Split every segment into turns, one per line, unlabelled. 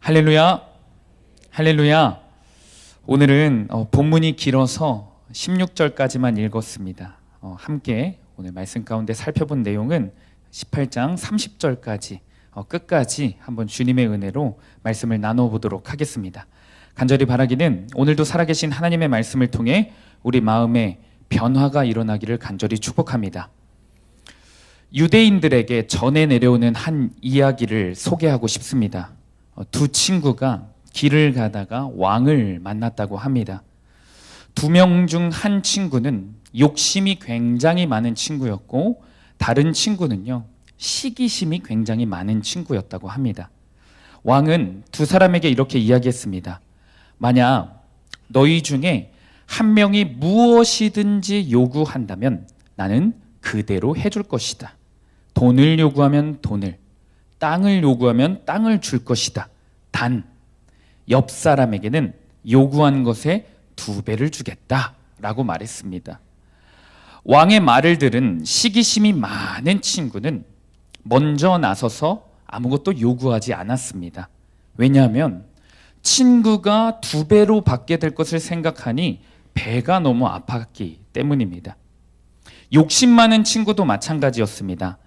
할렐루야, 할렐루야. 오늘은 본문이 길어서 16절까지만 읽었습니다. 함께 오늘 말씀 가운데 살펴본 내용은 18장 30절까지 끝까지 한번 주님의 은혜로 말씀을 나눠보도록 하겠습니다. 간절히 바라기는 오늘도 살아계신 하나님의 말씀을 통해 우리 마음에 변화가 일어나기를 간절히 축복합니다. 유대인들에게 전해 내려오는 한 이야기를 소개하고 싶습니다. 두 친구가 길을 가다가 왕을 만났다고 합니다. 두 명 중 한 친구는 욕심이 굉장히 많은 친구였고 다른 친구는요, 시기심이 굉장히 많은 친구였다고 합니다. 왕은 두 사람에게 이렇게 이야기했습니다. 만약 너희 중에 한 명이 무엇이든지 요구한다면 나는 그대로 해줄 것이다. 돈을 요구하면 돈을, 땅을 요구하면 땅을 줄 것이다. 단, 옆 사람에게는 요구한 것의 2배를 주겠다 라고 말했습니다. 왕의 말을 들은 시기심이 많은 친구는 먼저 나서서 아무것도 요구하지 않았습니다. 왜냐하면 친구가 2배로 받게 될 것을 생각하니 배가 너무 아팠기 때문입니다. 욕심 많은 친구도 마찬가지였습니다.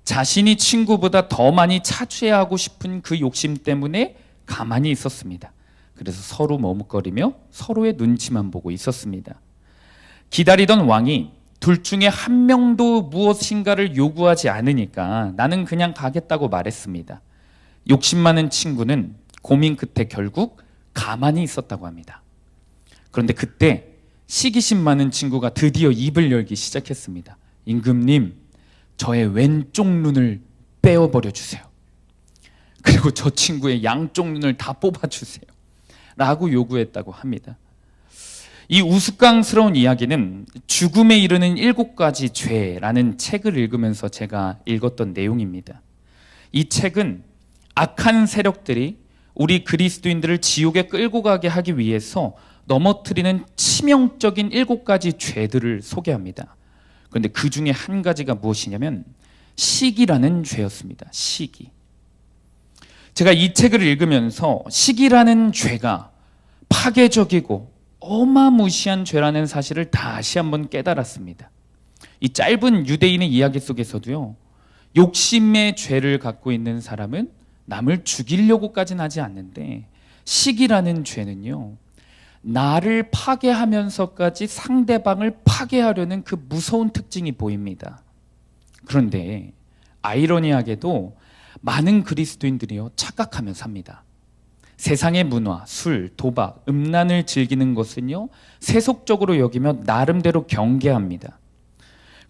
자신이 친구보다 더 많이 차지하고 싶은 그 욕심 때문에 가만히 있었습니다. 그래서 서로 머뭇거리며 서로의 눈치만 보고 있었습니다. 기다리던 왕이 둘 중에 한 명도 무엇인가를 요구하지 않으니까 나는 그냥 가겠다고 말했습니다. 욕심 많은 친구는 고민 끝에 결국 가만히 있었다고 합니다. 그런데 그때 시기심 많은 친구가 드디어 입을 열기 시작했습니다. 임금님, 저의 왼쪽 눈을 빼어버려 주세요. 그리고 저 친구의 양쪽 눈을 다 뽑아주세요 라고 요구했다고 합니다. 이 우스꽝스러운 이야기는 죽음에 이르는 7가지 죄라는 책을 읽으면서 제가 읽었던 내용입니다. 이 책은 악한 세력들이 우리 그리스도인들을 지옥에 끌고 가게 하기 위해서 넘어뜨리는 치명적인 7가지 죄들을 소개합니다. 그런데 그 중에 한 가지가 무엇이냐면 시기라는 죄였습니다. 시기. 제가 이 책을 읽으면서 시기라는 죄가 파괴적이고 어마무시한 죄라는 사실을 다시 한번 깨달았습니다. 이 짧은 유대인의 이야기 속에서도요, 욕심의 죄를 갖고 있는 사람은 남을 죽이려고까지는 하지 않는데 시기라는 죄는요, 나를 파괴하면서까지 상대방을 파괴하려는 그 무서운 특징이 보입니다. 그런데 아이러니하게도 많은 그리스도인들이요, 착각하며 삽니다. 세상의 문화, 술, 도박, 음란을 즐기는 것은요, 세속적으로 여기며 나름대로 경계합니다.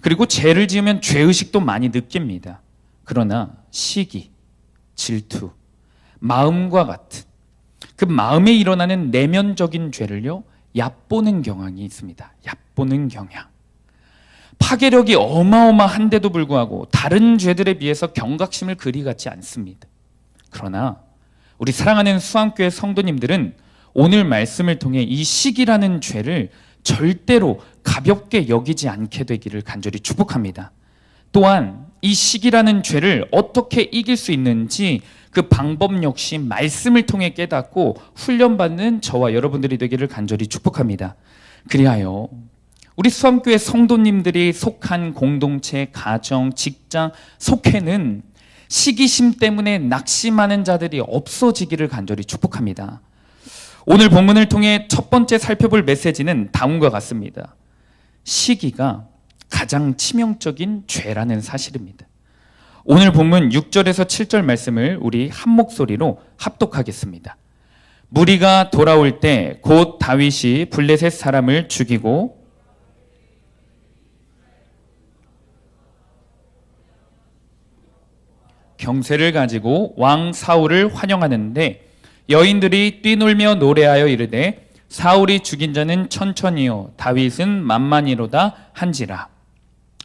그리고 죄를 지으면 죄의식도 많이 느낍니다. 그러나 시기, 질투, 마음과 같은 그 마음에 일어나는 내면적인 죄를요, 얕보는 경향이 있습니다. 얕보는 경향. 파괴력이 어마어마한데도 불구하고 다른 죄들에 비해서 경각심을 그리 갖지 않습니다. 그러나 우리 사랑하는 수암교회 성도님들은 오늘 말씀을 통해 이 시기라는 죄를 절대로 가볍게 여기지 않게 되기를 간절히 축복합니다. 또한 이 시기라는 죄를 어떻게 이길 수 있는지 그 방법 역시 말씀을 통해 깨닫고 훈련받는 저와 여러분들이 되기를 간절히 축복합니다. 그리하여 우리 수암교회 성도님들이 속한 공동체, 가정, 직장, 속회는 시기심 때문에 낙심하는 자들이 없어지기를 간절히 축복합니다. 오늘 본문을 통해 첫 번째 살펴볼 메시지는 다음과 같습니다. 시기가 가장 치명적인 죄라는 사실입니다. 오늘 본문 6절에서 7절 말씀을 우리 한 목소리로 합독하겠습니다. 무리가 돌아올 때 곧 다윗이 블레셋 사람을 죽이고 경세를 가지고 왕 사울을 환영하는데 여인들이 뛰놀며 노래하여 이르되 사울이 죽인 자는 천천히요 다윗은 만만히로다 한지라.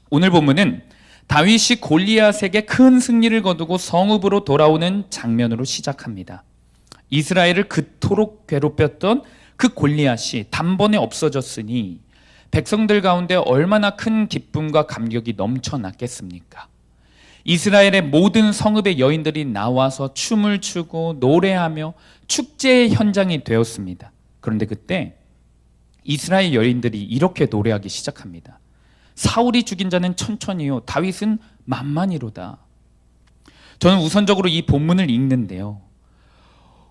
오늘 본문은 다윗이 골리앗에게 큰 승리를 거두고 성읍으로 돌아오는 장면으로 시작합니다. 이스라엘을 그토록 괴롭혔던 그 골리앗이 단번에 없어졌으니 백성들 가운데 얼마나 큰 기쁨과 감격이 넘쳐났겠습니까? 이스라엘의 모든 성읍의 여인들이 나와서 춤을 추고 노래하며 축제의 현장이 되었습니다. 그런데 그때 이스라엘 여인들이 이렇게 노래하기 시작합니다. 사울이 죽인 자는 천천히요, 다윗은 만만히로다. 저는 우선적으로 이 본문을 읽는데요,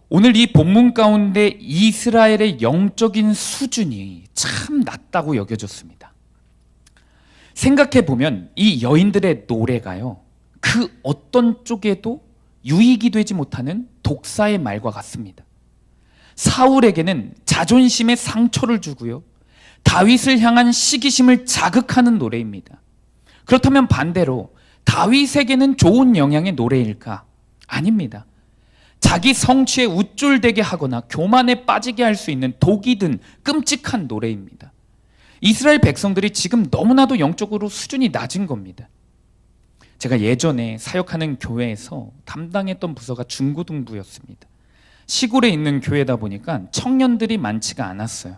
오늘 이 본문 가운데 이스라엘의 영적인 수준이 참 낮다고 여겨졌습니다. 생각해보면 이 여인들의 노래가요, 그 어떤 쪽에도 유익이 되지 못하는 독사의 말과 같습니다. 사울에게는 자존심의 상처를 주고요, 다윗을 향한 시기심을 자극하는 노래입니다. 그렇다면 반대로 다윗에게는 좋은 영향의 노래일까? 아닙니다. 자기 성취에 우쭐대게 하거나 교만에 빠지게 할 수 있는 독이 든 끔찍한 노래입니다. 이스라엘 백성들이 지금 너무나도 영적으로 수준이 낮은 겁니다. 제가 예전에 사역하는 교회에서 담당했던 부서가 중고등부였습니다. 시골에 있는 교회다 보니까 청년들이 많지가 않았어요.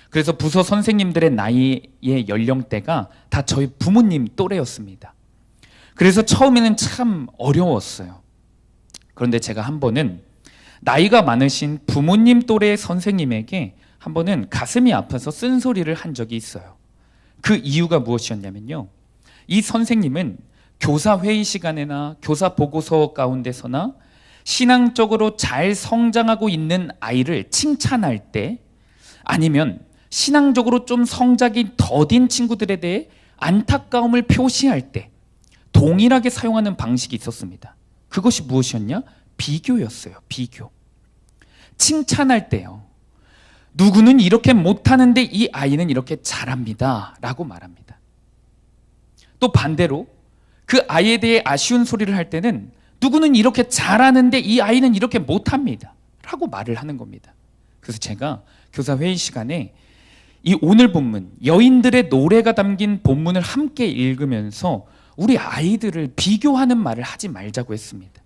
그래서 부서 선생님들의 나이의 연령대가 다 저희 부모님 또래였습니다. 그래서 처음에는 참 어려웠어요. 그런데 제가 한 번은 나이가 많으신 부모님 또래의 선생님에게 한 번은 가슴이 아파서 쓴소리를 한 적이 있어요. 그 이유가 무엇이었냐면요, 이 선생님은 교사 회의 시간에나 교사 보고서 가운데서나 신앙적으로 잘 성장하고 있는 아이를 칭찬할 때, 아니면 신앙적으로 좀 성장이 더딘 친구들에 대해 안타까움을 표시할 때 동일하게 사용하는 방식이 있었습니다. 그것이 무엇이었냐? 비교였어요. 비교. 칭찬할 때요, 누구는 이렇게 못하는데 이 아이는 이렇게 잘합니다 라고 말합니다. 또 반대로 그 아이에 대해 아쉬운 소리를 할 때는 누구는 이렇게 잘하는데 이 아이는 이렇게 못합니다 라고 말을 하는 겁니다. 그래서 제가 교사 회의 시간에 이 오늘 본문, 여인들의 노래가 담긴 본문을 함께 읽으면서 우리 아이들을 비교하는 말을 하지 말자고 했습니다.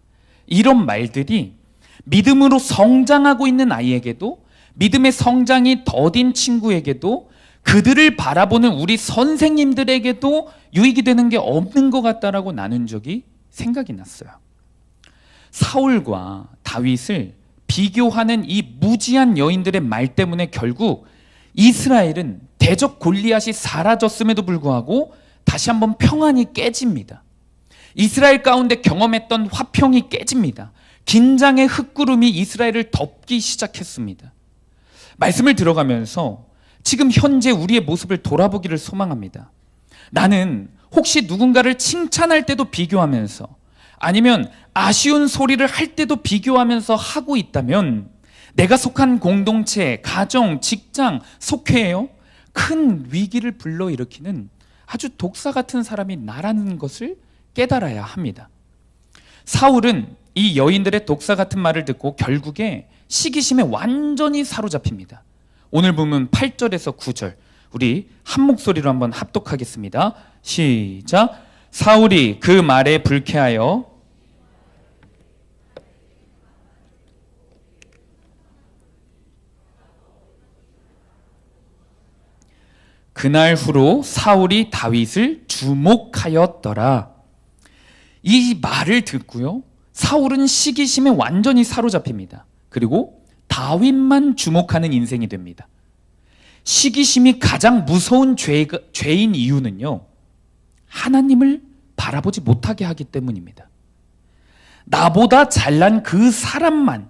이런 말들이 믿음으로 성장하고 있는 아이에게도, 믿음의 성장이 더딘 친구에게도, 그들을 바라보는 우리 선생님들에게도 유익이 되는 게 없는 것 같다라고 나눈 적이 생각이 났어요. 사울과 다윗을 비교하는 이 무지한 여인들의 말 때문에 결국 이스라엘은 대적 골리앗이 사라졌음에도 불구하고 다시 한번 평안이 깨집니다. 이스라엘 가운데 경험했던 화평이 깨집니다. 긴장의 흙구름이 이스라엘을 덮기 시작했습니다. 말씀을 들어가면서 지금 현재 우리의 모습을 돌아보기를 소망합니다. 나는 혹시 누군가를 칭찬할 때도 비교하면서, 아니면 아쉬운 소리를 할 때도 비교하면서 하고 있다면 내가 속한 공동체, 가정, 직장, 속회에요, 큰 위기를 불러일으키는 아주 독사 같은 사람이 나라는 것을 깨달아야 합니다. 사울은 이 여인들의 독사 같은 말을 듣고 결국에 시기심에 완전히 사로잡힙니다. 오늘 보면 8절에서 9절 우리 한 목소리로 한번 합독하겠습니다. 시작. 사울이 그 말에 불쾌하여 그날 후로 사울이 다윗을 주목하였더라. 이 말을 듣고요, 사울은 시기심에 완전히 사로잡힙니다. 그리고 다윗만 주목하는 인생이 됩니다. 시기심이 가장 무서운 죄인 이유는요, 하나님을 바라보지 못하게 하기 때문입니다. 나보다 잘난 그 사람만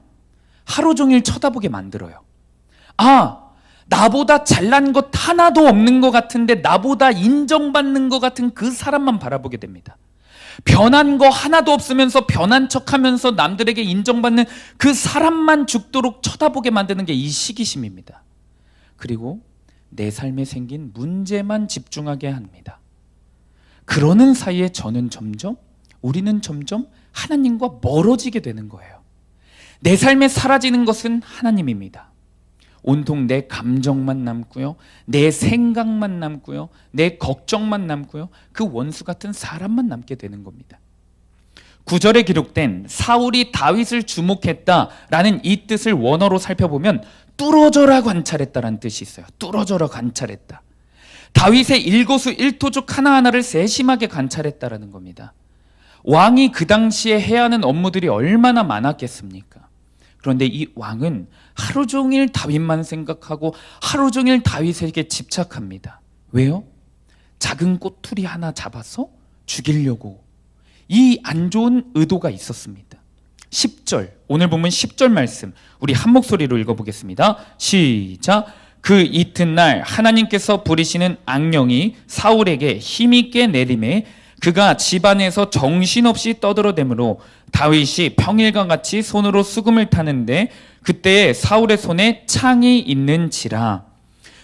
하루 종일 쳐다보게 만들어요. 나보다 잘난 것 하나도 없는 것 같은데 나보다 인정받는 것 같은 그 사람만 바라보게 됩니다. 변한 거 하나도 없으면서 변한 척하면서 남들에게 인정받는 그 사람만 죽도록 쳐다보게 만드는 게 이 시기심입니다. 그리고 내 삶에 생긴 문제만 집중하게 합니다. 그러는 사이에 우리는 점점 하나님과 멀어지게 되는 거예요. 내 삶에 사라지는 것은 하나님입니다. 온통 내 감정만 남고요, 내 생각만 남고요, 내 걱정만 남고요, 그 원수 같은 사람만 남게 되는 겁니다. 9절에 기록된 사울이 다윗을 주목했다라는 이 뜻을 원어로 살펴보면 뚫어져라 관찰했다라는 뜻이 있어요. 뚫어져라 관찰했다. 다윗의 일거수 일투족 하나하나를 세심하게 관찰했다라는 겁니다. 왕이 그 당시에 해야 하는 업무들이 얼마나 많았겠습니까? 그런데 이 왕은 하루 종일 다윗만 생각하고 하루 종일 다윗에게 집착합니다. 왜요? 작은 꼬투리 하나 잡아서 죽이려고. 이 안 좋은 의도가 있었습니다. 10절, 오늘 보면 10절 말씀 우리 한 목소리로 읽어보겠습니다. 시작. 그 이튿날 하나님께서 부리시는 악령이 사울에게 힘있게 내림에 그가 집안에서 정신없이 떠들어대므로 다윗이 평일과 같이 손으로 수금을 타는데 그때에 사울의 손에 창이 있는지라.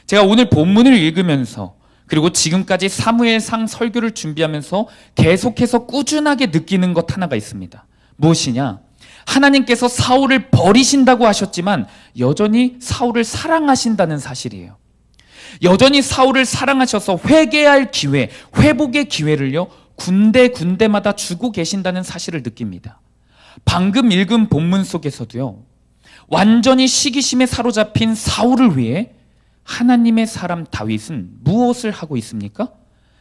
제가 오늘 본문을 읽으면서 그리고 지금까지 사무엘상 설교를 준비하면서 계속해서 꾸준하게 느끼는 것 하나가 있습니다. 무엇이냐? 하나님께서 사울을 버리신다고 하셨지만 여전히 사울을 사랑하신다는 사실이에요. 여전히 사울을 사랑하셔서 회개할 기회, 회복의 기회를요, 군데마다 주고 계신다는 사실을 느낍니다. 방금 읽은 본문 속에서도요, 완전히 시기심에 사로잡힌 사울을 위해 하나님의 사람 다윗은 무엇을 하고 있습니까?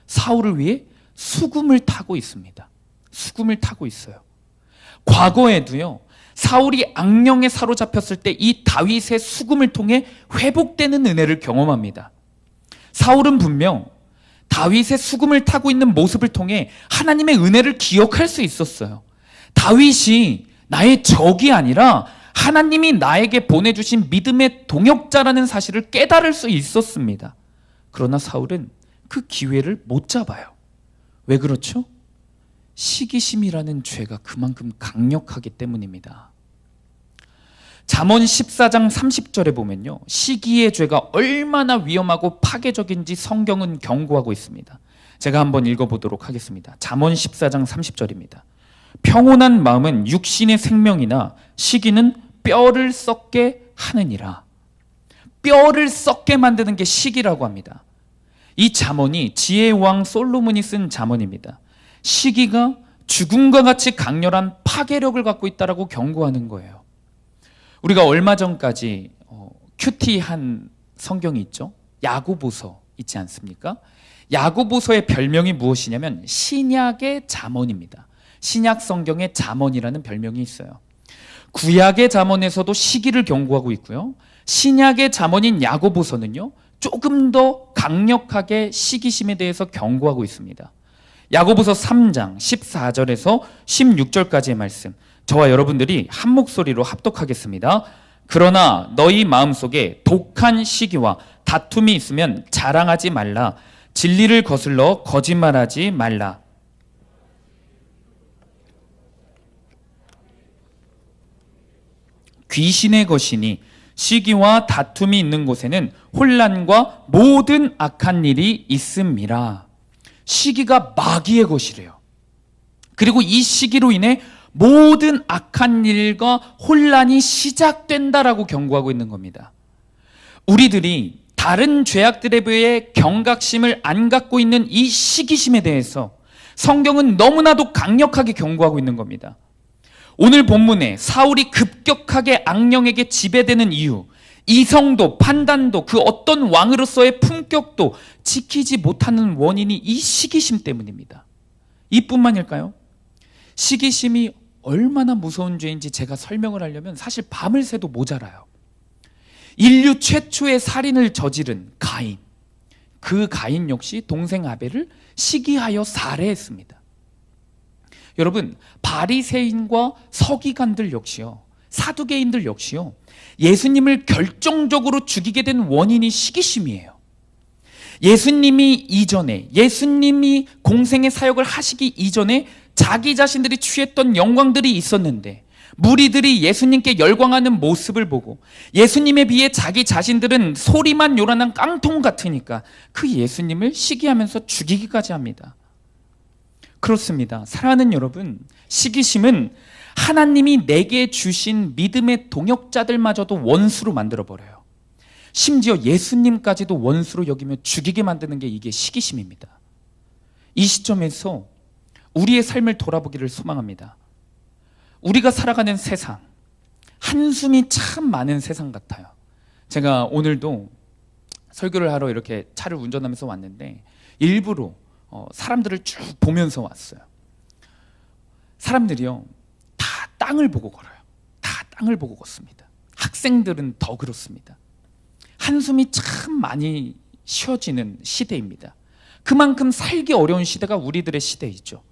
사울을 위해 수금을 타고 있습니다. 수금을 타고 있어요. 과거에도요, 사울이 악령에 사로잡혔을 때 이 다윗의 수금을 통해 회복되는 은혜를 경험합니다. 사울은 분명 다윗의 수금을 타고 있는 모습을 통해 하나님의 은혜를 기억할 수 있었어요. 다윗이 나의 적이 아니라 하나님이 나에게 보내주신 믿음의 동역자라는 사실을 깨달을 수 있었습니다. 그러나 사울은 그 기회를 못 잡아요. 왜 그렇죠? 시기심이라는 죄가 그만큼 강력하기 때문입니다. 잠언 14장 30절에 보면요, 시기의 죄가 얼마나 위험하고 파괴적인지 성경은 경고하고 있습니다. 제가 한번 읽어보도록 하겠습니다. 잠언 14장 30절입니다. 평온한 마음은 육신의 생명이나 시기는 뼈를 썩게 하느니라. 뼈를 썩게 만드는 게 시기라고 합니다. 이 잠언이 지혜의 왕 솔로몬이 쓴 잠언입니다. 시기가 죽음과 같이 강렬한 파괴력을 갖고 있다라고 경고하는 거예요. 우리가 얼마 전까지 큐티한 성경이 있죠. 야고보서 있지 않습니까? 야고보서의 별명이 무엇이냐면 신약의 잠언입니다. 신약 성경의 잠언이라는 별명이 있어요. 구약의 잠언에서도 시기를 경고하고 있고요. 신약의 잠언인 야고보서는요, 조금 더 강력하게 시기심에 대해서 경고하고 있습니다. 야고보서 3장 14절에서 16절까지의 말씀, 저와 여러분들이 한 목소리로 합독하겠습니다. 그러나 너희 마음속에 독한 시기와 다툼이 있으면 자랑하지 말라. 진리를 거슬러 거짓말하지 말라. 귀신의 것이니 시기와 다툼이 있는 곳에는 혼란과 모든 악한 일이 있음이라. 시기가 마귀의 것이래요. 그리고 이 시기로 인해 모든 악한 일과 혼란이 시작된다라고 경고하고 있는 겁니다. 우리들이 다른 죄악들에 비해 경각심을 안 갖고 있는 이 시기심에 대해서 성경은 너무나도 강력하게 경고하고 있는 겁니다. 오늘 본문에 사울이 급격하게 악령에게 지배되는 이유, 이성도 판단도 그 어떤 왕으로서의 품격도 지키지 못하는 원인이 이 시기심 때문입니다. 이뿐만일까요? 시기심이 얼마나 무서운 죄인지 제가 설명을 하려면 사실 밤을 새도 모자라요. 인류 최초의 살인을 저지른 가인, 그 가인 역시 동생 아벨을 시기하여 살해했습니다. 여러분, 바리새인과 서기관들 역시요, 사두개인들 역시요, 예수님을 결정적으로 죽이게 된 원인이 시기심이에요. 예수님이 공생의 사역을 하시기 이전에 자기 자신들이 취했던 영광들이 있었는데 무리들이 예수님께 열광하는 모습을 보고 예수님에 비해 자기 자신들은 소리만 요란한 깡통 같으니까 그 예수님을 시기하면서 죽이기까지 합니다. 그렇습니다. 사랑하는 여러분, 시기심은 하나님이 내게 주신 믿음의 동역자들마저도 원수로 만들어버려요. 심지어 예수님까지도 원수로 여기며 죽이게 만드는 게 이게 시기심입니다. 이 시점에서 우리의 삶을 돌아보기를 소망합니다. 우리가 살아가는 세상, 한숨이 참 많은 세상 같아요. 제가 오늘도 설교를 하러 이렇게 차를 운전하면서 왔는데 일부러 사람들을 쭉 보면서 왔어요. 사람들이요, 다 땅을 보고 걸어요. 다 땅을 보고 걷습니다. 학생들은 더 그렇습니다. 한숨이 참 많이 쉬어지는 시대입니다. 그만큼 살기 어려운 시대가 우리들의 시대이죠.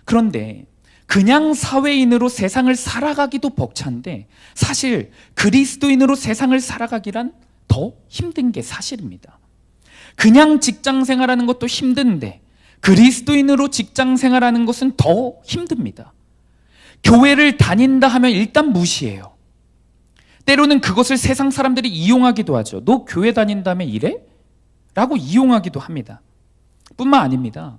그런데 그냥 사회인으로 세상을 살아가기도 벅찬데 사실 그리스도인으로 세상을 살아가기란 더 힘든 게 사실입니다. 그냥 직장 생활하는 것도 힘든데 그리스도인으로 직장 생활하는 것은 더 힘듭니다. 교회를 다닌다 하면 일단 무시해요. 때로는 그것을 세상 사람들이 이용하기도 하죠. 너 교회 다닌다며 이래? 라고 이용하기도 합니다. 뿐만 아닙니다.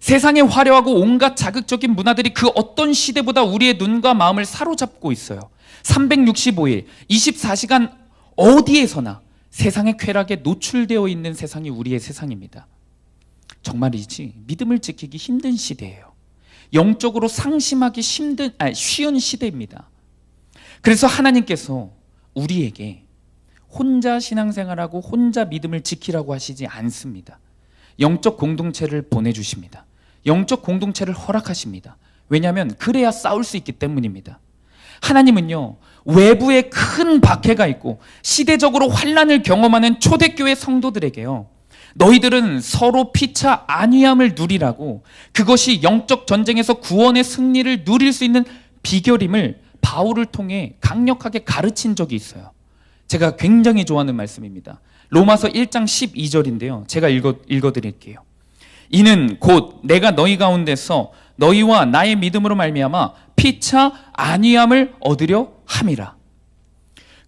세상에 화려하고 온갖 자극적인 문화들이 그 어떤 시대보다 우리의 눈과 마음을 사로잡고 있어요. 365일, 24시간 어디에서나 세상의 쾌락에 노출되어 있는 세상이 우리의 세상입니다. 정말이지 믿음을 지키기 힘든 시대예요. 영적으로 상심하기 쉬운 시대입니다. 그래서 하나님께서 우리에게 혼자 신앙생활하고 혼자 믿음을 지키라고 하시지 않습니다. 영적 공동체를 보내주십니다. 영적 공동체를 허락하십니다. 왜냐하면 그래야 싸울 수 있기 때문입니다. 하나님은요, 외부에 큰 박해가 있고 시대적으로 환난을 경험하는 초대교회 성도들에게요, 너희들은 서로 피차 안위함을 누리라고, 그것이 영적 전쟁에서 구원의 승리를 누릴 수 있는 비결임을 바울을 통해 강력하게 가르친 적이 있어요. 제가 굉장히 좋아하는 말씀입니다. 로마서 1장 12절인데요. 제가 읽어드릴게요. 이는 곧 내가 너희 가운데서 너희와 나의 믿음으로 말미암아 피차 안위함을 얻으려 함이라.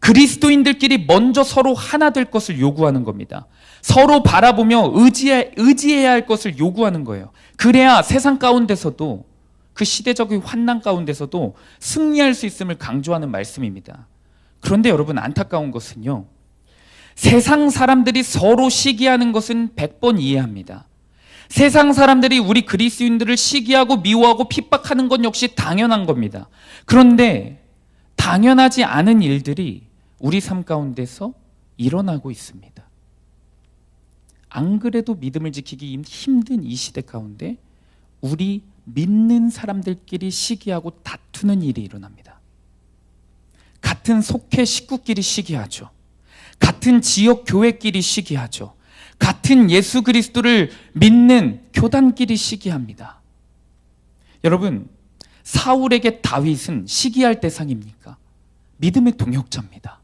그리스도인들끼리 먼저 서로 하나 될 것을 요구하는 겁니다. 서로 바라보며 의지해야 할 것을 요구하는 거예요. 그래야 세상 가운데서도, 그 시대적인 환난 가운데서도 승리할 수 있음을 강조하는 말씀입니다. 그런데 여러분, 안타까운 것은요, 세상 사람들이 서로 시기하는 것은 100번 이해합니다. 세상 사람들이 우리 그리스도인들을 시기하고 미워하고 핍박하는 건 역시 당연한 겁니다. 그런데 당연하지 않은 일들이 우리 삶 가운데서 일어나고 있습니다. 안 그래도 믿음을 지키기 힘든 이 시대 가운데 우리 믿는 사람들끼리 시기하고 다투는 일이 일어납니다. 같은 속회 식구끼리 시기하죠. 같은 지역 교회끼리 시기하죠. 같은 예수 그리스도를 믿는 교단끼리 시기합니다. 여러분, 사울에게 다윗은 시기할 대상입니까? 믿음의 동역자입니다.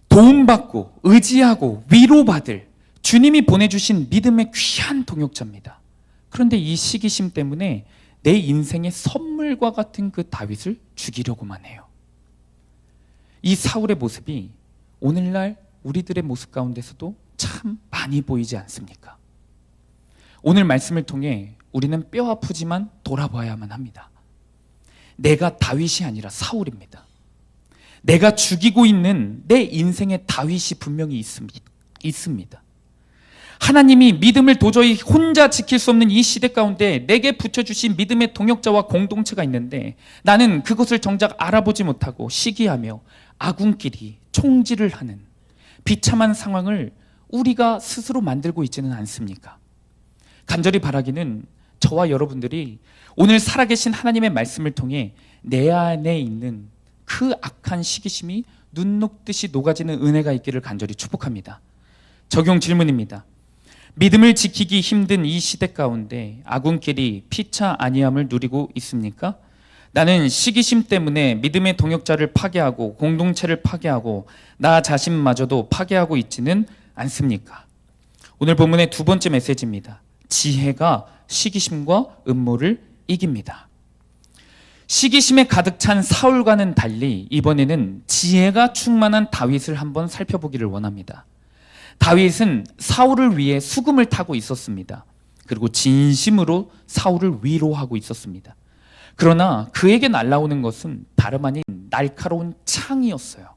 도움받고 의지하고 위로받을 주님이 보내주신 믿음의 귀한 동역자입니다. 그런데 이 시기심 때문에 내 인생의 선물과 같은 그 다윗을 죽이려고만 해요. 이 사울의 모습이 오늘날 우리들의 모습 가운데서도 참 많이 보이지 않습니까? 오늘 말씀을 통해 우리는 뼈 아프지만 돌아봐야만 합니다. 내가 다윗이 아니라 사울입니다. 내가 죽이고 있는 내 인생의 다윗이 분명히 있습니다. 하나님이 믿음을 도저히 혼자 지킬 수 없는 이 시대 가운데 내게 붙여주신 믿음의 동역자와 공동체가 있는데 나는 그것을 정작 알아보지 못하고 시기하며 아군끼리 총질을 하는 비참한 상황을 우리가 스스로 만들고 있지는 않습니까? 간절히 바라기는 저와 여러분들이 오늘 살아계신 하나님의 말씀을 통해 내 안에 있는 그 악한 시기심이 눈 녹듯이 녹아지는 은혜가 있기를 간절히 축복합니다. 적용 질문입니다. 믿음을 지키기 힘든 이 시대 가운데 아군끼리 피차 안위함을 누리고 있습니까? 나는 시기심 때문에 믿음의 동역자를 파괴하고 공동체를 파괴하고 나 자신마저도 파괴하고 있지는 않습니까? 오늘 본문의 두 번째 메시지입니다. 지혜가 시기심과 음모를 이깁니다. 시기심에 가득 찬 사울과는 달리 이번에는 지혜가 충만한 다윗을 한번 살펴보기를 원합니다. 다윗은 사울을 위해 수금을 타고 있었습니다. 그리고 진심으로 사울을 위로하고 있었습니다. 그러나 그에게 날아오는 것은 다름 아닌 날카로운 창이었어요.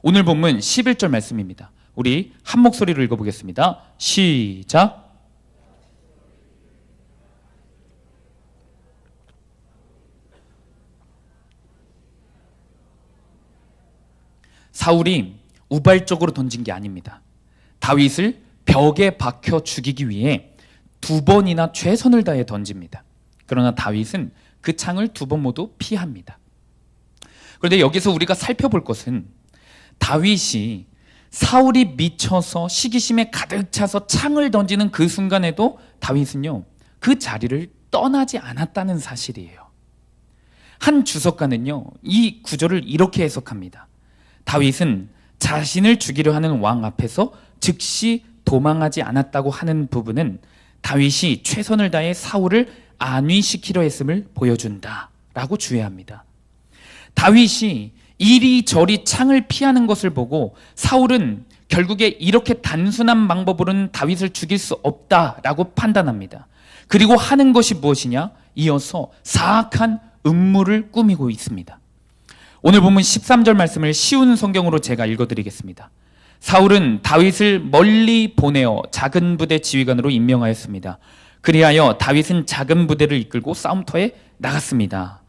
오늘 본문 11절 말씀입니다. 우리 한 목소리로 읽어보겠습니다. 시작. 사울이 우발적으로 던진 게 아닙니다. 다윗을 벽에 박혀 죽이기 위해 두 번이나 최선을 다해 던집니다. 그러나 다윗은 그 창을 2번 모두 피합니다. 그런데 여기서 우리가 살펴볼 것은 다윗이 사울이 미쳐서 시기심에 가득 차서 창을 던지는 그 순간에도 다윗은요, 그 자리를 떠나지 않았다는 사실이에요. 한 주석가는요, 이 구절을 이렇게 해석합니다. 다윗은 자신을 죽이려 하는 왕 앞에서 즉시 도망하지 않았다고 하는 부분은 다윗이 최선을 다해 사울을 안위시키려 했음을 보여준다 라고 주의합니다. 다윗이 이리저리 창을 피하는 것을 보고 사울은 결국에 이렇게 단순한 방법으로는 다윗을 죽일 수 없다라고 판단합니다. 그리고 하는 것이 무엇이냐? 이어서 사악한 음모를 꾸미고 있습니다. 오늘 본문 13절 말씀을 쉬운 성경으로 제가 읽어드리겠습니다. 사울은 다윗을 멀리 보내어 작은 부대 지휘관으로 임명하였습니다. 그리하여 다윗은 작은 부대를 이끌고 싸움터에 나갔습니다.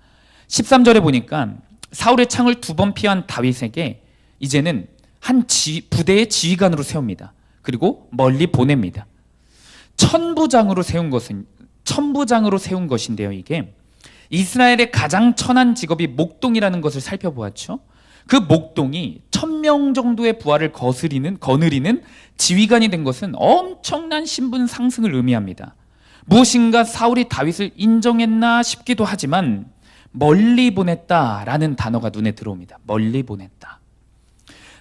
13절에 보니까 사울의 창을 2번 피한 다윗에게 이제는 한 부대의 지휘관으로 세웁니다. 그리고 멀리 보냅니다. 천부장으로 세운 것인데요. 이게 이스라엘의 가장 천한 직업이 목동이라는 것을 살펴보았죠. 그 목동이 1000명 정도의 부하를 거느리는 지휘관이 된 것은 엄청난 신분 상승을 의미합니다. 무엇인가 사울이 다윗을 인정했나 싶기도 하지만 멀리 보냈다라는 단어가 눈에 들어옵니다. 멀리 보냈다.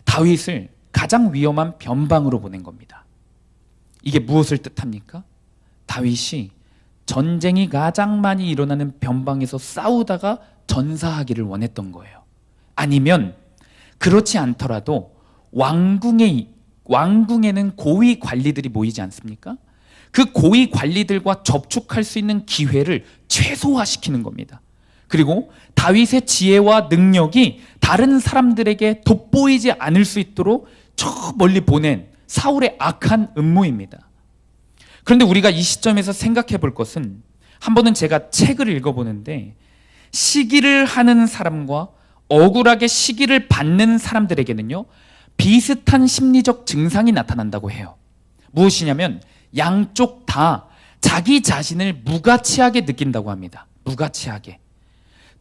다윗을 가장 위험한 변방으로 보낸 겁니다. 이게 무엇을 뜻합니까? 다윗이 전쟁이 가장 많이 일어나는 변방에서 싸우다가 전사하기를 원했던 거예요. 아니면 그렇지 않더라도 왕궁에는 고위 관리들이 모이지 않습니까? 그 고위 관리들과 접촉할 수 있는 기회를 최소화시키는 겁니다. 그리고 다윗의 지혜와 능력이 다른 사람들에게 돋보이지 않을 수 있도록 저 멀리 보낸 사울의 악한 음모입니다. 그런데 우리가 이 시점에서 생각해 볼 것은, 한 번은 제가 책을 읽어보는데 시기를 하는 사람과 억울하게 시기를 받는 사람들에게는요, 비슷한 심리적 증상이 나타난다고 해요. 무엇이냐면 양쪽 다 자기 자신을 무가치하게 느낀다고 합니다. 무가치하게.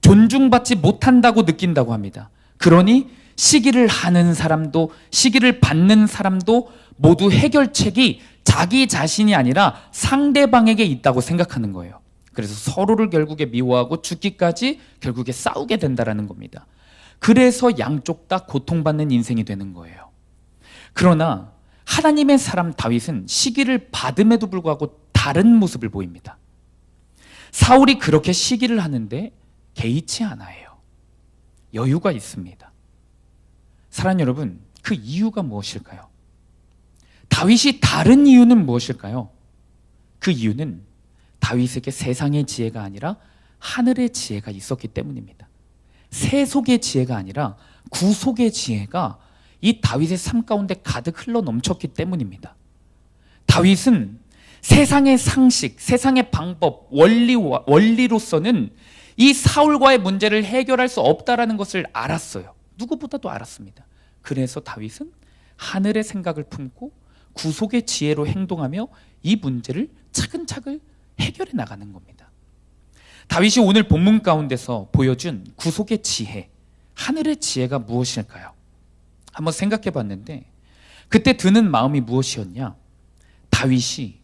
존중받지 못한다고 느낀다고 합니다. 그러니 시기를 하는 사람도 시기를 받는 사람도 모두 해결책이 자기 자신이 아니라 상대방에게 있다고 생각하는 거예요. 그래서 서로를 결국에 미워하고 죽기까지 결국에 싸우게 된다라는 겁니다. 그래서 양쪽 다 고통받는 인생이 되는 거예요. 그러나 하나님의 사람 다윗은 시기를 받음에도 불구하고 다른 모습을 보입니다. 사울이 그렇게 시기를 하는데 개의치 않아요. 여유가 있습니다. 사랑하는 여러분, 그 이유가 무엇일까요? 다윗이 다른 이유는 무엇일까요? 그 이유는 다윗에게 세상의 지혜가 아니라 하늘의 지혜가 있었기 때문입니다. 세속의 지혜가 아니라 구속의 지혜가 이 다윗의 삶 가운데 가득 흘러 넘쳤기 때문입니다. 다윗은 세상의 상식, 세상의 방법, 원리로서는 이 사울과의 문제를 해결할 수 없다라는 것을 알았어요. 누구보다도 알았습니다. 그래서 다윗은 하늘의 생각을 품고 구속의 지혜로 행동하며 이 문제를 차근차근 해결해 나가는 겁니다. 다윗이 오늘 본문 가운데서 보여준 구속의 지혜, 하늘의 지혜가 무엇일까요? 한번 생각해 봤는데 그때 드는 마음이 무엇이었냐? 다윗이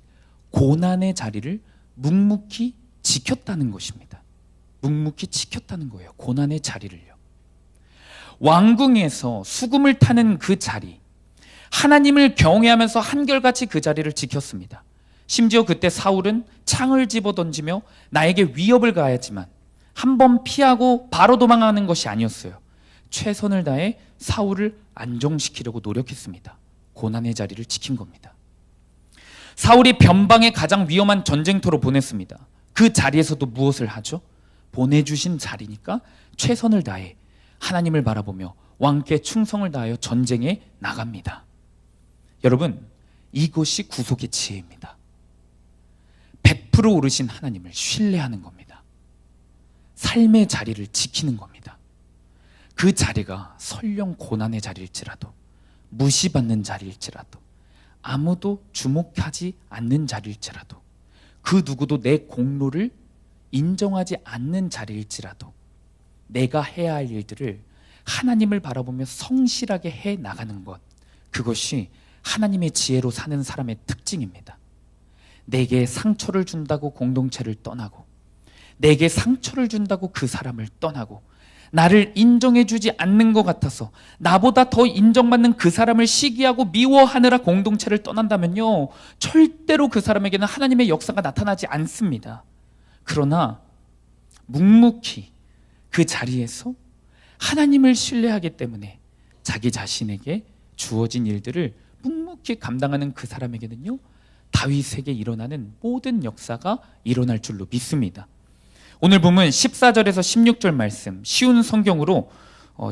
고난의 자리를 묵묵히 지켰다는 것입니다. 묵묵히 지켰다는 거예요. 고난의 자리를요. 왕궁에서 수금을 타는 그 자리, 하나님을 경외하면서 한결같이 그 자리를 지켰습니다. 심지어 그때 사울은 창을 집어던지며 나에게 위협을 가하지만 한 번 피하고 바로 도망가는 것이 아니었어요. 최선을 다해 사울을 안정시키려고 노력했습니다. 고난의 자리를 지킨 겁니다. 사울이 변방의 가장 위험한 전쟁터로 보냈습니다. 그 자리에서도 무엇을 하죠? 보내주신 자리니까 최선을 다해 하나님을 바라보며 왕께 충성을 다하여 전쟁에 나갑니다. 여러분, 이것이 구속의 지혜입니다. 100% 오르신 하나님을 신뢰하는 겁니다. 삶의 자리를 지키는 겁니다. 그 자리가 설령 고난의 자리일지라도, 무시받는 자리일지라도, 아무도 주목하지 않는 자리일지라도 그 누구도 내 공로를 인정하지 않는 자리일지라도 내가 해야 할 일들을 하나님을 바라보며 성실하게 해 나가는 것, 그것이 하나님의 지혜로 사는 사람의 특징입니다. 내게 상처를 준다고 공동체를 떠나고, 내게 상처를 준다고 그 사람을 떠나고, 나를 인정해주지 않는 것 같아서 나보다 더 인정받는 그 사람을 시기하고 미워하느라 공동체를 떠난다면요, 절대로 그 사람에게는 하나님의 역사가 나타나지 않습니다. 그러나 묵묵히 그 자리에서 하나님을 신뢰하기 때문에 자기 자신에게 주어진 일들을 묵묵히 감당하는 그 사람에게는요, 다윗에게 일어나는 모든 역사가 일어날 줄로 믿습니다. 오늘 보면 14절에서 16절 말씀, 쉬운 성경으로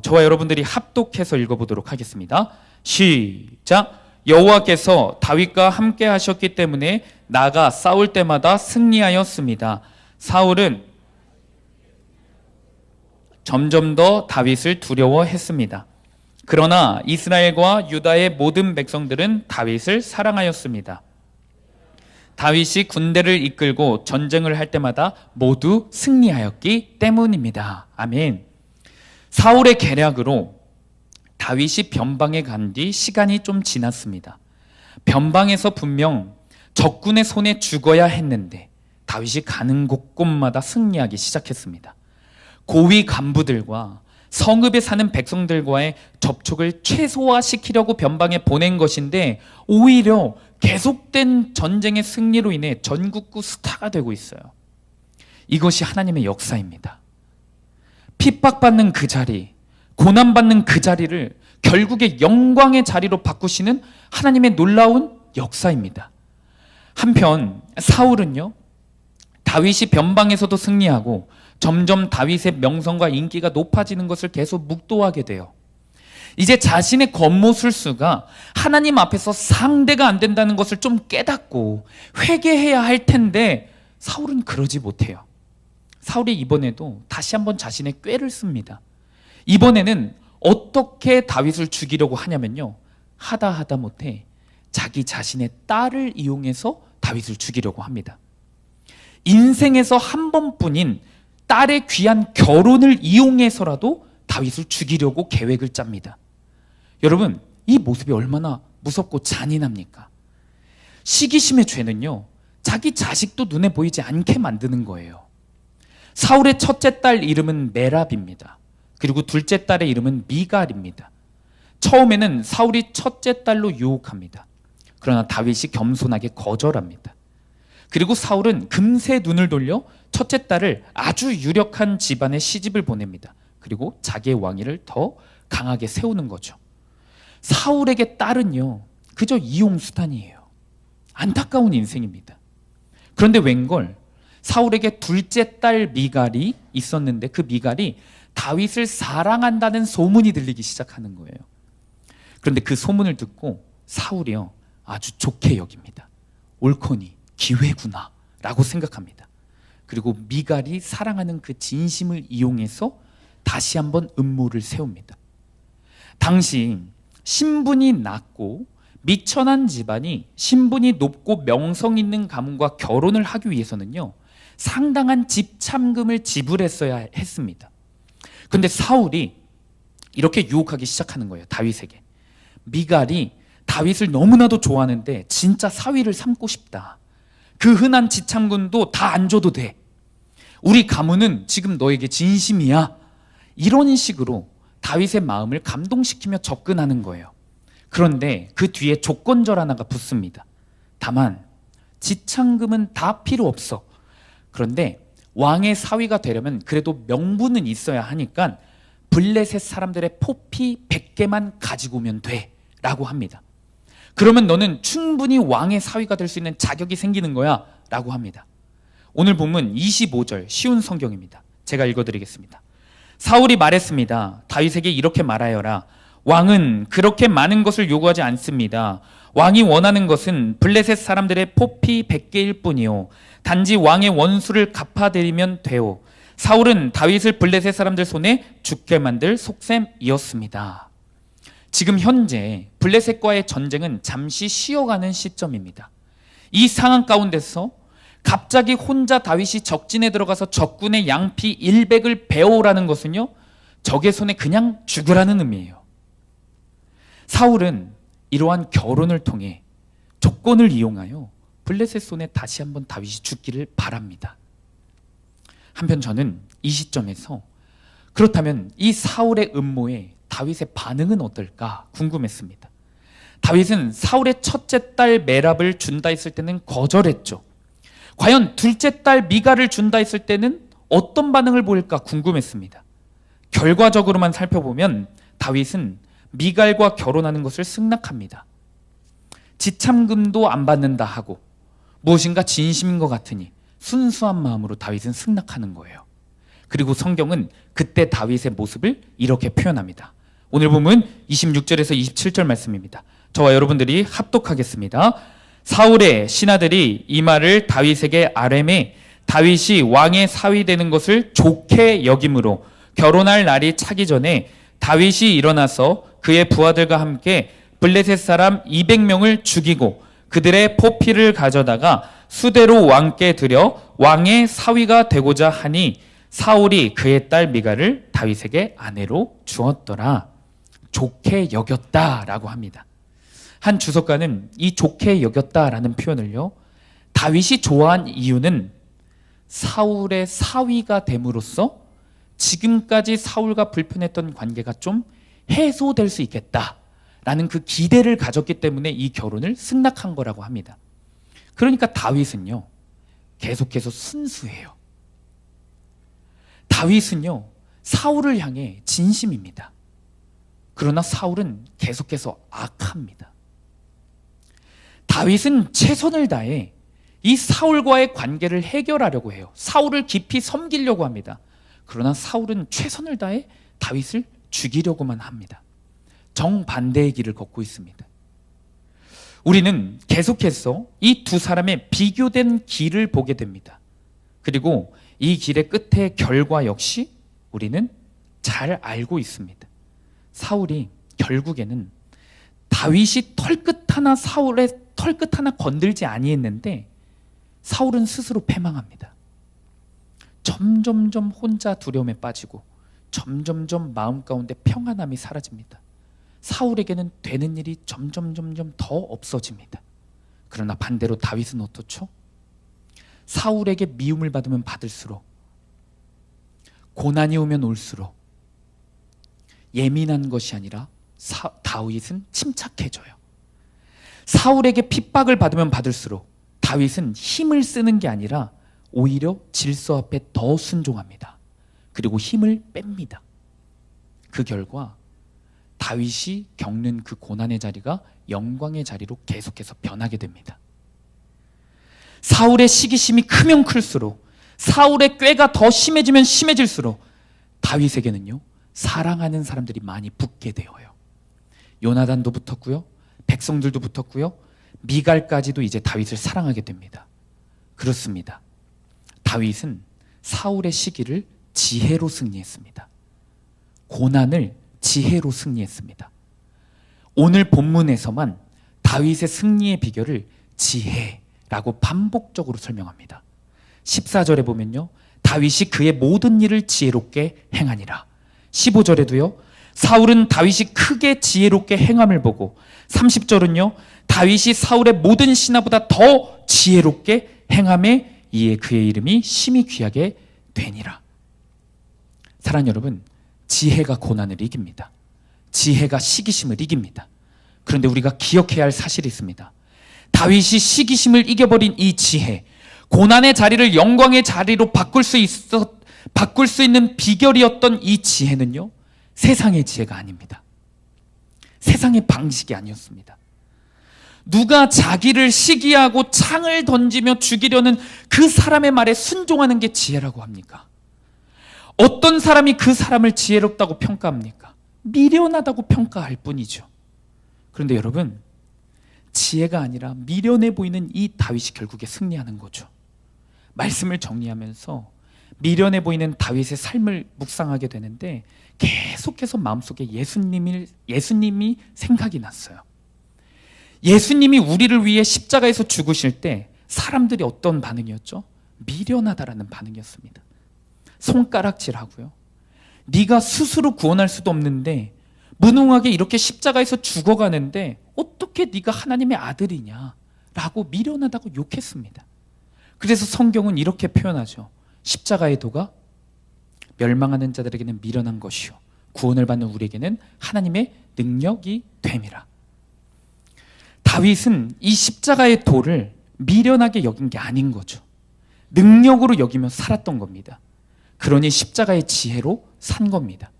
저와 여러분들이 합독해서 읽어보도록 하겠습니다. 시작! 여호와께서 다윗과 함께 하셨기 때문에 나가 싸울 때마다 승리하였습니다. 사울은 점점 더 다윗을 두려워했습니다. 그러나 이스라엘과 유다의 모든 백성들은 다윗을 사랑하였습니다. 다윗이 군대를 이끌고 전쟁을 할 때마다 모두 승리하였기 때문입니다. 아멘. 사울의 계략으로 다윗이 변방에 간 뒤 시간이 좀 지났습니다. 변방에서 분명 적군의 손에 죽어야 했는데 다윗이 가는 곳곳마다 승리하기 시작했습니다. 고위 간부들과 성읍에 사는 백성들과의 접촉을 최소화시키려고 변방에 보낸 것인데, 오히려 계속된 전쟁의 승리로 인해 전국구 스타가 되고 있어요. 이것이 하나님의 역사입니다. 핍박받는 그 자리, 고난받는 그 자리를 결국에 영광의 자리로 바꾸시는 하나님의 놀라운 역사입니다. 한편 사울은요, 다윗이 변방에서도 승리하고 점점 다윗의 명성과 인기가 높아지는 것을 계속 묵도하게 돼요. 이제 자신의 겉모술수가 하나님 앞에서 상대가 안 된다는 것을 좀 깨닫고 회개해야 할 텐데, 사울은 그러지 못해요. 사울이 이번에도 다시 한번 자신의 꾀를 씁니다. 이번에는 어떻게 다윗을 죽이려고 하냐면요, 하다 못해 자기 자신의 딸을 이용해서 다윗을 죽이려고 합니다. 인생에서 한 번뿐인 딸의 귀한 결혼을 이용해서라도 다윗을 죽이려고 계획을 짭니다. 여러분, 이 모습이 얼마나 무섭고 잔인합니까? 시기심의 죄는요, 자기 자식도 눈에 보이지 않게 만드는 거예요. 사울의 첫째 딸 이름은 메랍입니다. 그리고 둘째 딸의 이름은 미갈입니다. 처음에는 사울이 첫째 딸로 유혹합니다. 그러나 다윗이 겸손하게 거절합니다. 그리고 사울은 금세 눈을 돌려 첫째 딸을 아주 유력한 집안에 시집을 보냅니다. 그리고 자기의 왕위를 더 강하게 세우는 거죠. 사울에게 딸은요, 그저 이용수단이에요. 안타까운 인생입니다. 그런데 웬걸 사울에게 둘째 딸 미갈이 있었는데, 그 미갈이 다윗을 사랑한다는 소문이 들리기 시작하는 거예요. 그런데 그 소문을 듣고 사울이요, 아주 좋게 여깁니다. 옳거니 기회구나 라고 생각합니다. 그리고 미갈이 사랑하는 그 진심을 이용해서 다시 한번 음모를 세웁니다. 당시 신분이 낮고 미천한 집안이 신분이 높고 명성 있는 가문과 결혼을 하기 위해서는요, 상당한 집참금을 지불했어야 했습니다. 그런데 사울이 이렇게 유혹하기 시작하는 거예요. 다윗에게. 미갈이 다윗을 너무나도 좋아하는데 진짜 사위를 삼고 싶다. 그 흔한 지참금도 다 안 줘도 돼. 우리 가문은 지금 너에게 진심이야. 이런 식으로 다윗의 마음을 감동시키며 접근하는 거예요. 그런데 그 뒤에 조건절 하나가 붙습니다. 다만 지참금은 다 필요 없어. 그런데 왕의 사위가 되려면 그래도 명분은 있어야 하니까 블레셋 사람들의 포피 100개만 가지고 오면 돼 라고 합니다. 그러면 너는 충분히 왕의 사위가 될 수 있는 자격이 생기는 거야 라고 합니다. 오늘 본문 25절 쉬운 성경입니다. 제가 읽어드리겠습니다. 사울이 말했습니다. 다윗에게 이렇게 말하여라. 왕은 그렇게 많은 것을 요구하지 않습니다. 왕이 원하는 것은 블레셋 사람들의 포피 100개일 뿐이요, 단지 왕의 원수를 갚아드리면 돼요. 사울은 다윗을 블레셋 사람들 손에 죽게 만들 속셈이었습니다. 지금 현재 블레셋과의 전쟁은 잠시 쉬어가는 시점입니다. 이 상황 가운데서 갑자기 혼자 다윗이 적진에 들어가서 적군의 양피 100을 베어오라는 것은요, 적의 손에 그냥 죽으라는 의미예요. 사울은 이러한 결혼을 통해 조건을 이용하여 블레셋 손에 다시 한번 다윗이 죽기를 바랍니다. 한편 저는 이 시점에서 그렇다면 이 사울의 음모에 다윗의 반응은 어떨까 궁금했습니다. 다윗은 사울의 첫째 딸 메랍을 준다 했을 때는 거절했죠. 과연 둘째 딸 미갈을 준다 했을 때는 어떤 반응을 보일까 궁금했습니다. 결과적으로만 살펴보면 다윗은 미갈과 결혼하는 것을 승낙합니다. 지참금도 안 받는다 하고 무엇인가 진심인 것 같으니 순수한 마음으로 다윗은 승낙하는 거예요. 그리고 성경은 그때 다윗의 모습을 이렇게 표현합니다. 오늘 본문 26절에서 27절 말씀입니다. 저와 여러분들이 합독하겠습니다. 사울의 신하들이 이 말을 다윗에게 아뢰매 다윗이 왕의 사위 되는 것을 좋게 여김으로 결혼할 날이 차기 전에 다윗이 일어나서 그의 부하들과 함께 블레셋 사람 200명을 죽이고 그들의 포피를 가져다가 수대로 왕께 드려 왕의 사위가 되고자 하니 사울이 그의 딸 미갈을 다윗에게 아내로 주었더라. 좋게 여겼다라고 합니다. 한 주석가는 이 좋게 여겼다라는 표현을요, 다윗이 좋아한 이유는 사울의 사위가 됨으로써 지금까지 사울과 불편했던 관계가 좀 해소될 수 있겠다라는 그 기대를 가졌기 때문에 이 결혼을 승낙한 거라고 합니다. 그러니까 다윗은요, 계속해서 순수해요. 다윗은요, 사울을 향해 진심입니다. 그러나 사울은 계속해서 악합니다. 다윗은 최선을 다해 이 사울과의 관계를 해결하려고 해요. 사울을 깊이 섬기려고 합니다. 그러나 사울은 최선을 다해 다윗을 죽이려고만 합니다. 정반대의 길을 걷고 있습니다. 우리는 계속해서 이 두 사람의 비교된 길을 보게 됩니다. 그리고 이 길의 끝의 결과 역시 우리는 잘 알고 있습니다. 사울이 결국에는 다윗이 털끝 하나 사울의 털끝 하나 건들지 아니했는데 사울은 스스로 패망합니다. 점점점 혼자 두려움에 빠지고 점점점 마음 가운데 평안함이 사라집니다. 사울에게는 되는 일이 점점 더 없어집니다. 그러나 반대로 다윗은 어떻죠? 사울에게 미움을 받으면 받을수록, 고난이 오면 올수록 예민한 것이 아니라 다윗은 침착해져요. 사울에게 핍박을 받으면 받을수록 다윗은 힘을 쓰는 게 아니라 오히려 질서 앞에 더 순종합니다. 그리고 힘을 뺍니다. 그 결과 다윗이 겪는 그 고난의 자리가 영광의 자리로 계속해서 변하게 됩니다. 사울의 시기심이 크면 클수록, 사울의 꾀가 더 심해지면 심해질수록 다윗에게는요, 사랑하는 사람들이 많이 붙게 되어요. 요나단도 붙었고요, 백성들도 붙었고요, 미갈까지도 이제 다윗을 사랑하게 됩니다. 그렇습니다. 다윗은 사울의 시기를 지혜로 승리했습니다. 고난을 지혜로 승리했습니다. 오늘 본문에서만 다윗의 승리의 비결을 지혜라고 반복적으로 설명합니다. 14절에 보면요, 다윗이 그의 모든 일을 지혜롭게 행하니라. 15절에도요, 사울은 다윗이 크게 지혜롭게 행함을 보고, 30절은요, 다윗이 사울의 모든 신하보다 더 지혜롭게 행함에 이에 그의 이름이 심히 귀하게 되니라. 사랑하는 여러분, 지혜가 고난을 이깁니다. 지혜가 시기심을 이깁니다. 그런데 우리가 기억해야 할 사실이 있습니다. 다윗이 시기심을 이겨버린 이 지혜, 고난의 자리를 영광의 자리로 바꿀 수 있는 비결이었던 이 지혜는요, 세상의 지혜가 아닙니다. 세상의 방식이 아니었습니다. 누가 자기를 시기하고 창을 던지며 죽이려는 그 사람의 말에 순종하는 게 지혜라고 합니까? 어떤 사람이 그 사람을 지혜롭다고 평가합니까? 미련하다고 평가할 뿐이죠. 그런데 여러분, 지혜가 아니라 미련해 보이는 이 다윗이 결국에 승리하는 거죠. 말씀을 정리하면서 미련해 보이는 다윗의 삶을 묵상하게 되는데 계속해서 마음속에 예수님이 생각이 났어요. 예수님이 우리를 위해 십자가에서 죽으실 때 사람들이 어떤 반응이었죠? 미련하다라는 반응이었습니다. 손가락질하고요. 네가 스스로 구원할 수도 없는데 무능하게 이렇게 십자가에서 죽어가는데 어떻게 네가 하나님의 아들이냐 라고 미련하다고 욕했습니다. 그래서 성경은 이렇게 표현하죠. 십자가의 도가 멸망하는 자들에게는 미련한 것이요 구원을 받는 우리에게는 하나님의 능력이 됨이라. 다윗은 이 십자가의 도를 미련하게 여긴 게 아닌 거죠. 능력으로 여기며 살았던 겁니다. 그러니 십자가의 지혜로 산 겁니다.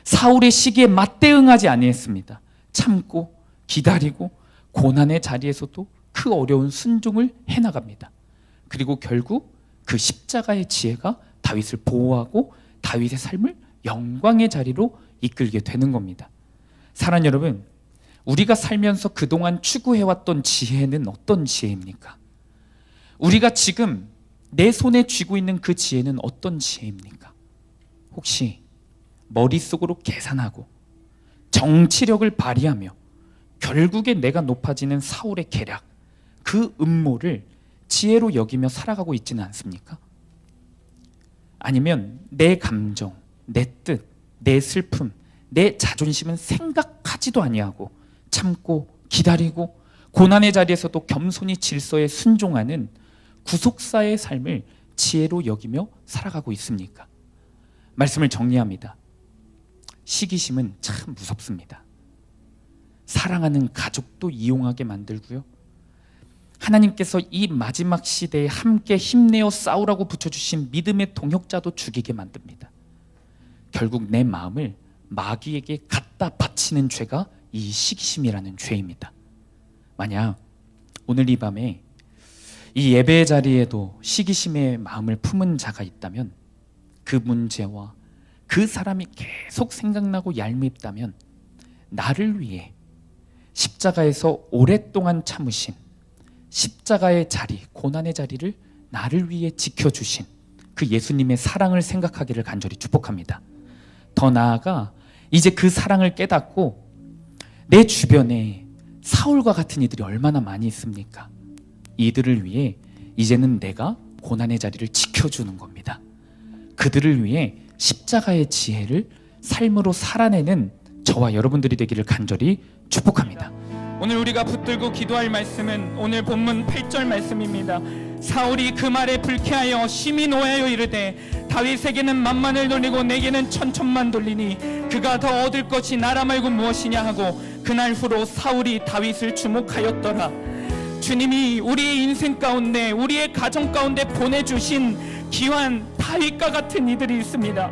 사울의 시기에 맞대응하지 아니했습니다. 참고 기다리고 고난의 자리에서도 그 어려운 순종을 해나갑니다. 그리고 결국 그 십자가의 지혜가 다윗을 보호하고 다윗의 삶을 영광의 자리로 이끌게 되는 겁니다. 사랑하는 여러분, 우리가 살면서 그동안 추구해왔던 지혜는 어떤 지혜입니까? 우리가 지금 내 손에 쥐고 있는 그 지혜는 어떤 지혜입니까? 혹시 머릿속으로 계산하고 정치력을 발휘하며 결국에 내가 높아지는 사울의 계략, 그 음모를 지혜로 여기며 살아가고 있지는 않습니까? 아니면 내 감정, 내 뜻, 내 슬픔, 내 자존심은 생각하지도 아니하고 참고 기다리고 고난의 자리에서도 겸손히 질서에 순종하는 구속사의 삶을 지혜로 여기며 살아가고 있습니까? 말씀을 정리합니다. 시기심은 참 무섭습니다. 사랑하는 가족도 이용하게 만들고요. 하나님께서 이 마지막 시대에 함께 힘내어 싸우라고 붙여주신 믿음의 동역자도 죽이게 만듭니다. 결국 내 마음을 마귀에게 갖다 바치는 죄가 이 시기심이라는 죄입니다. 만약 오늘 이 밤에 이 예배의 자리에도 시기심의 마음을 품은 자가 있다면, 그 문제와 그 사람이 계속 생각나고 얄밉다면 나를 위해 십자가에서 오랫동안 참으신 십자가의 자리, 고난의 자리를 나를 위해 지켜주신 그 예수님의 사랑을 생각하기를 간절히 축복합니다. 더 나아가 이제 그 사랑을 깨닫고 내 주변에 사울과 같은 이들이 얼마나 많이 있습니까? 이들을 위해 이제는 내가 고난의 자리를 지켜주는 겁니다. 그들을 위해 십자가의 지혜를 삶으로 살아내는 저와 여러분들이 되기를 간절히 축복합니다. 오늘 우리가 붙들고 기도할 말씀은 오늘 본문 8절 말씀입니다. 사울이 그 말에 불쾌하여 심히 노하여 이르되 다윗에게는 만만을 돌리고 내게는 천천만 돌리니 그가 더 얻을 것이 나라 말고 무엇이냐 하고 그날 후로 사울이 다윗을 주목하였더라. 주님이 우리의 인생 가운데, 우리의 가정 가운데 보내주신 귀한 다윗과 같은 이들이 있습니다.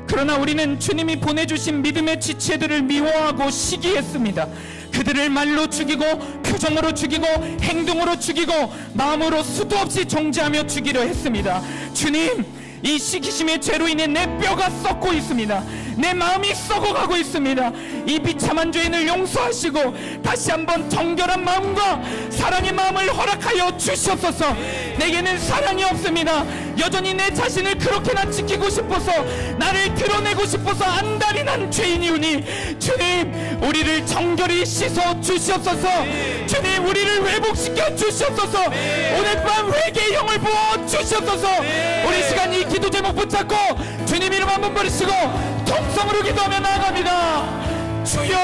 그러나 우리는 주님이 보내주신 믿음의 지체들을 미워하고 시기했습니다. 그들을 말로 죽이고 표정으로 죽이고 행동으로 죽이고 마음으로 수도 없이 정죄하며 죽이려 했습니다. 주님, 이 시기심의 죄로 인해 내 뼈가 썩고 있습니다. 내 마음이 썩어가고 있습니다. 이 비참한 죄인을 용서하시고 다시 한번 정결한 마음과 사랑의 마음을 허락하여 주시옵소서. 내게는 사랑이 없습니다. 여전히 내 자신을 그렇게나 지키고 싶어서, 나를 드러내고 싶어서 안달이 난 죄인이오니 주님, 우리를 정결히 씻어 주시옵소서. 주님, 우리를 회복시켜 주시옵소서. 오늘 밤 회개의 영을 부어 주시옵소서. 우리 시간 이 기도 제목 붙잡고 주님 이름 한번 부르시고 통성으로 기도하며 나아갑니다. 주여,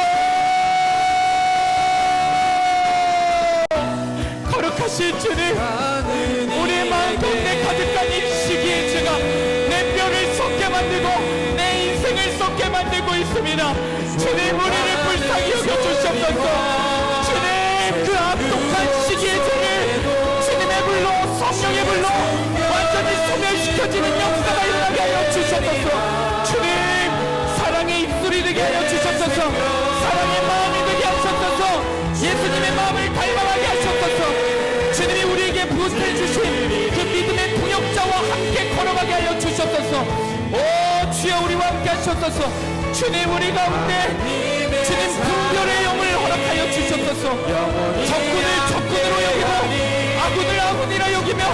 거룩하신 주님, 우리의 마음 가운데 가득한 이 시기의 죄가 내 뼈를 썩게 만들고 내 인생을 썩게 만들고 있습니다. 주님, 우리를 불쌍히 여겨주시옵소서. 주님, 그 압독한 시기의 죄를 주님의 불로, 성령의 불로 완전히 소멸시켜지는 역사가 일어나게 하여 주시옵소서. 주님, 사랑의 입술이 되게 하여 주시옵소서. 사랑의 마음이 되게 하시옵소서. 예수님의 마음을 닮아가게 하시옵소서. 주님이 우리에게 부어주신 그 믿음의 동역자와 함께 걸어가게 하여 주시옵소서. 오 주여, 우리와 함께 하시옵소서. 주님, 우리 가운데 주님 분별의 영을 허락하여 주시옵소서. 적군을 적군으로 여기고 아군을 아군이라 여기며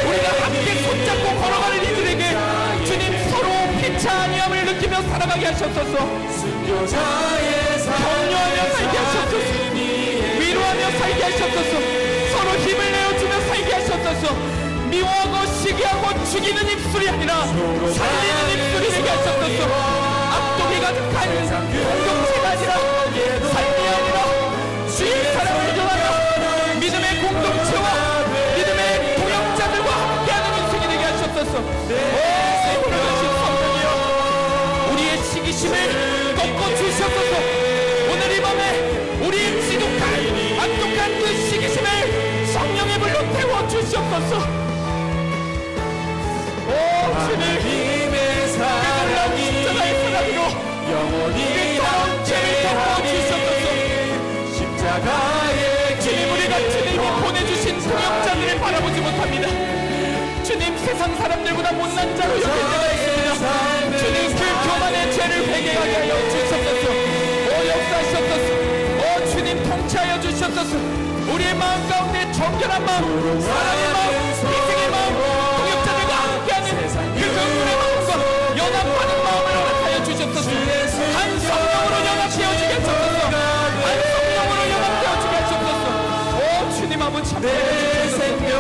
우리가 함께 손잡고 걸어가는 이들에게 주님 서로 피차 아니함을 느끼며 살아가게 하시옵소서. 격려하며 살게 하시옵소서. 위로하며 살게 하시옵소서. 서로 힘을 내어주며 살게 하시옵소서. 주시옵소서. 미워하고 시기하고 죽이는 입술이 아니라 살리는 입술이 되게 하셨소서. 악독이 가득한 공동체가 아니라 삶이 아니라 주의 사랑을 전하며 믿음의 공동체와 믿음의 동역자들과 함께하는 인생이 되게 하셨소서. 오 돌아가신 성령이여, 우리의 시기심을 꺾어 주시옵소서. 오늘 이 밤에 우리의 지독한 악독한 그 시기심을 성령의 불로 태워 주시옵소서. 오 주님, 사랑이 십자가의 사랑으로 영원히 죄를 덮어 주시옵소서. 십자가의 주님, 우리가 주님이 보내주신 동역자들을 바라보지 못합니다. 주님, 세상 사람들보다 못난 자로 여길 때가 있습니다. 주님, 그 교만의 죄를 회개하게 하여 주시옵소서. 오 역사하시옵소서. 오 주님, 통치하여 주시옵소서. 우리의 마음 가운데 정결한 마음, 사랑의 마음, 희생의 마음, 동역자들과 함께하는 그 긍휼의 마음과 연합하는 마음을 허락하여 주시옵소서. 한 성령으로 연합되어지게 하옵소서. 한 성령으로 연합되어지게 하옵소서. 오 주님 아버지, 내 생명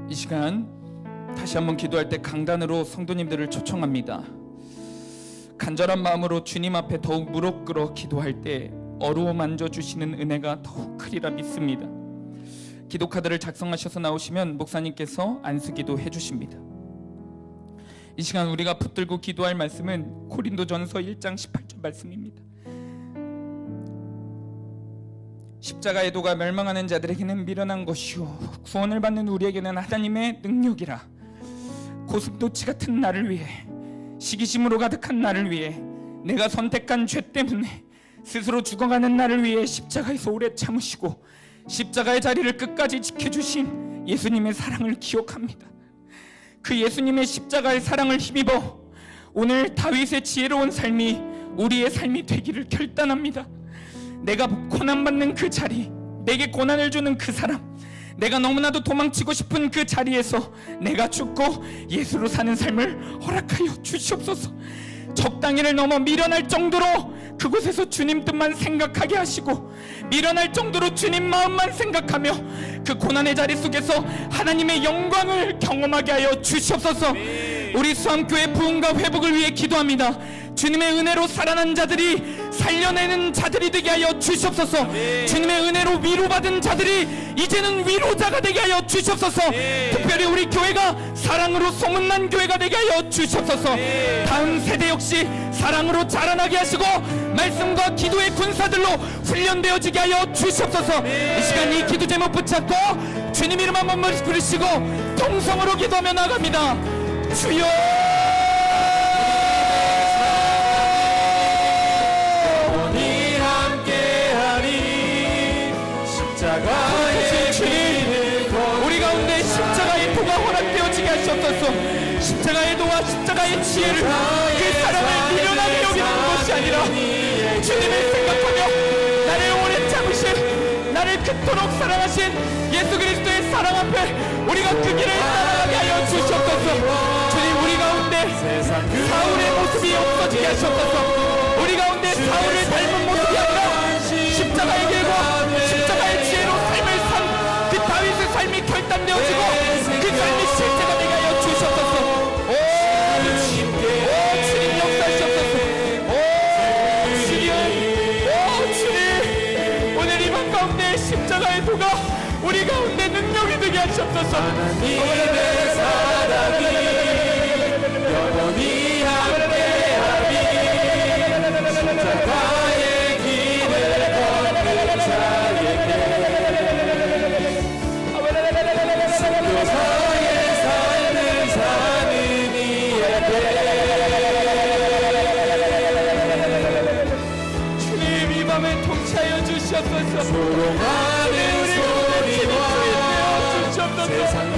이 시간 다시 한번 기도할 때 강단으로 성도님들을 초청합니다. 간절한 마음으로 주님 앞에 더욱 무릎 꿇어 기도할 때 어루만져 주시는 은혜가 더욱 크리라 믿습니다. 기도카드를 작성하셔서 나오시면 목사님께서 안수기도 해주십니다. 이 시간 우리가 붙들고 기도할 말씀은 고린도전서 1장 18절 말씀입니다. 십자가의 도가 멸망하는 자들에게는 미련한 것이요 구원을 받는 우리에게는 하나님의 능력이라. 고슴도치 같은 나를 위해, 시기심으로 가득한 나를 위해, 내가 선택한 죄 때문에 스스로 죽어가는 나를 위해 십자가에서 오래 참으시고 십자가의 자리를 끝까지 지켜주신 예수님의 사랑을 기억합니다. 그 예수님의 십자가의 사랑을 힘입어 오늘 다윗의 지혜로운 삶이 우리의 삶이 되기를 결단합니다. 내가 고난받는 그 자리, 내게 고난을 주는 그 사람, 내가 너무나도 도망치고 싶은 그 자리에서 내가 죽고 예수로 사는 삶을 허락하여 주시옵소서. 적당히를 넘어 미련할 정도로 그곳에서 주님 뜻만 생각하게 하시고, 미련할 정도로 주님 마음만 생각하며 그 고난의 자리 속에서 하나님의 영광을 경험하게 하여 주시옵소서. 우리 수암교회 부흥과 회복을 위해 기도합니다. 주님의 은혜로 살아난 자들이 살려내는 자들이 되게 하여 주시옵소서. 주님의 은혜로 위로받은 자들이 이제는 위로자가 되게 하여 주시옵소서. 특별히 우리 교회가 사랑으로 소문난 교회가 되게 하여 주시옵소서. 다음 세대 역시 사랑으로 자라나게 하시고 말씀과 기도의 군사들로 훈련되어지게 하여 주시옵소서. 이 시간 이 기도 제목 붙잡고 주님 이름 한 번만 부르시고 통성으로 기도하며 나갑니다. 주여, 우리 가운데 십자가의 도가 허락되어지게 하시옵소서. 십자가의 도와 십자가의 지혜를, 그 사랑을 미련하게 여기는 것이 아니라 주님을 생각하며 나를 오래 참으신, 나를 그토록 사랑하신 예수 그리스도의 사랑 앞에 우리가 그 길을 따라가게 하여 주시옵소서. 주님, 우리 가운데 사울의 모습이 없어지게 하시옵소서. 우리 가운데 사울을 닮은 모습이 아니라 십자가의 길과 십자가의 지혜로 삶을 산 그 다윗의 삶이 결단되어지고 그 삶이 실제가 되게 하여 주시옵소서. 오 주님 역사하시옵소서. 오 주님, 오늘 이 밤 가운데 십자가의 도가 우리 가운데 능력이 되게 하시옵소서. 하나님의 사랑이 영원히 함께하리. 십자가의 길을 걷는 자에게, 교사의 삶을 사는 이에게 주님 이 밤에 통치하여 주시옵소서. 소롱하는 소리와 세상